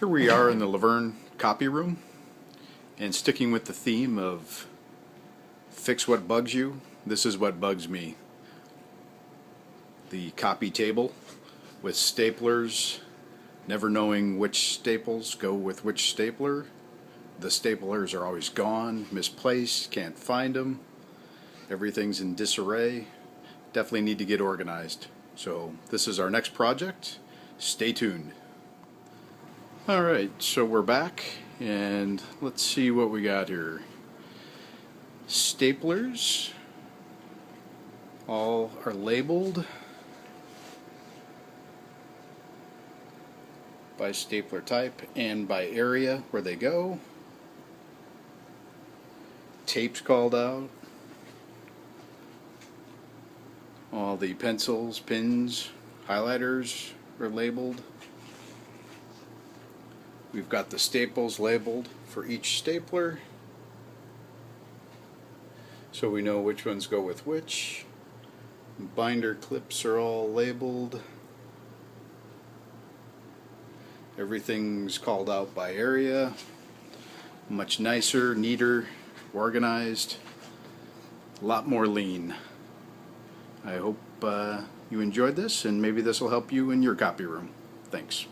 Here we are in the Laverne copy room, and sticking with the theme of fix what bugs you, this is what bugs me. The copy table with staplers, never knowing which staples go with which stapler. The staplers are always gone, misplaced, can't find them. Everything's in disarray. Definitely need to get organized. So this is our next project. Stay tuned. Alright, so we're back, and let's see what we got here. Staplers all are labeled by stapler type and by area where they go. Tape's called out. All the pencils, pins, highlighters are labeled. We've got the staples labeled for each stapler, so we know which ones go with which. Binder clips are all labeled. Everything's called out by area. Much nicer, neater, organized, a lot more lean. I hope you enjoyed this, and maybe this will help you in your copy room. Thanks.